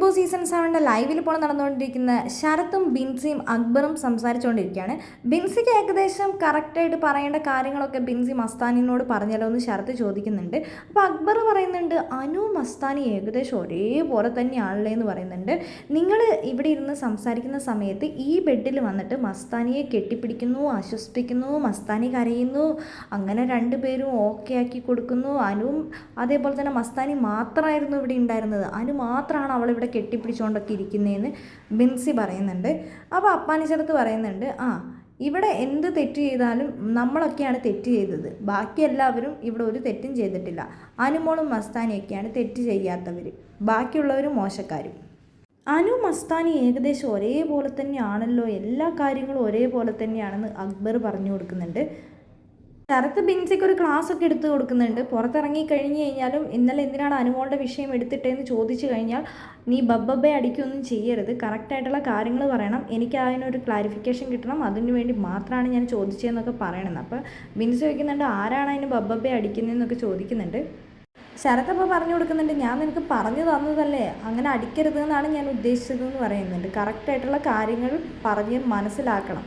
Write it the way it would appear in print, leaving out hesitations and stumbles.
Boss season 7 ലൈവിൽ ഇപ്പോൾ നടന്നുകൊണ്ടിരിക്കുന്ന ശരത്തും ബിൻസിയും അക്ബറും സംസാരിച്ചുകൊണ്ടിരിക്കുകയാണ്. ബിൻസിക്ക് ഏകദേശം കറക്റ്റായിട്ട് പറയേണ്ട കാര്യങ്ങളൊക്കെ ബിൻസി മസ്താനിനോട് പറഞ്ഞല്ലോ എന്ന് ശരത്ത് ചോദിക്കുന്നുണ്ട്. അപ്പോൾ അക്ബർ പറയുന്നുണ്ട്, അനു മസ്താനി ഏകദേശം ഒരേപോലെ തന്നെയാണല്ലേ എന്ന് പറയുന്നുണ്ട്. നിങ്ങൾ ഇവിടെ ഇരുന്ന് സംസാരിക്കുന്ന സമയത്ത് ഈ ബെഡിൽ വന്നിട്ട് മസ്താനിയെ കെട്ടിപ്പിടിക്കുന്നു, ആശ്വസിപ്പിക്കുന്നു, മസ്താനി കരയുന്നു, അങ്ങനെ രണ്ടുപേരും ഓക്കെ ആക്കി കൊടുക്കുന്നു. അനുവും അതേപോലെ തന്നെ മസ്താനി മാത്രമായിരുന്നു ഇവിടെ ഉണ്ടായിരുന്നത്, അനു മാത്രമാണ് അവളിവിടെ കെട്ടിപ്പിടിച്ചുകൊണ്ടൊക്കെ ഇരിക്കുന്നതെന്ന് ബിൻസി പറയുന്നുണ്ട്. അപ്പോൾ അപ്പാനി ചേർത്ത് പറയുന്നുണ്ട്, ഇവിടെ എന്ത് തെറ്റ് ചെയ്താലും നമ്മളൊക്കെയാണ് തെറ്റ് ചെയ്തത്, ബാക്കി എല്ലാവരും ഇവിടെ ഒരു തെറ്റും ചെയ്തിട്ടില്ല. അനുമോളും മസ്താനിയൊക്കെയാണ് തെറ്റ് ചെയ്യാത്തവർ, ബാക്കിയുള്ളവരും മോശക്കാരും. അനു മസ്താനി ഏകദേശം ഒരേപോലെ തന്നെയാണല്ലോ, എല്ലാ കാര്യങ്ങളും ഒരേപോലെ തന്നെയാണെന്ന് അക്ബർ പറഞ്ഞു കൊടുക്കുന്നുണ്ട്. ശരത്ത് ബിൻസിക്ക് ഒരു ക്ലാസ് ഒക്കെ എടുത്ത് കൊടുക്കുന്നുണ്ട്. പുറത്തിറങ്ങി കഴിഞ്ഞ് കഴിഞ്ഞാലും ഇന്നലെ എന്തിനാണ് അനുമോളുടെ വിഷയം എടുത്തിട്ടേന്ന് ചോദിച്ചു കഴിഞ്ഞാൽ നീ ബബ്ബബെ അടിക്കൊന്നും ചെയ്യരുത്, കറക്റ്റായിട്ടുള്ള കാര്യങ്ങൾ പറയണം, എനിക്ക് അതിനൊരു ക്ലാരിഫിക്കേഷൻ കിട്ടണം, അതിനു വേണ്ടി മാത്രമാണ് ഞാൻ ചോദിച്ചതെന്നൊക്കെ പറയണമെന്ന്. അപ്പോൾ ബിൻസി ചോദിക്കുന്നുണ്ട്, ആരാണ് അതിന് ബബ്ബബെ അടിക്കുന്നതെന്നൊക്കെ ചോദിക്കുന്നുണ്ട്. ശരത്ത് അപ്പോൾ പറഞ്ഞു കൊടുക്കുന്നുണ്ട്, ഞാൻ നിനക്ക് പറഞ്ഞു തന്നതല്ലേ, അങ്ങനെ അടിക്കരുത് എന്നാണ് ഞാൻ ഉദ്ദേശിച്ചതെന്ന് പറയുന്നുണ്ട്. കറക്റ്റായിട്ടുള്ള കാര്യങ്ങൾ പറഞ്ഞ് മനസ്സിലാക്കണം.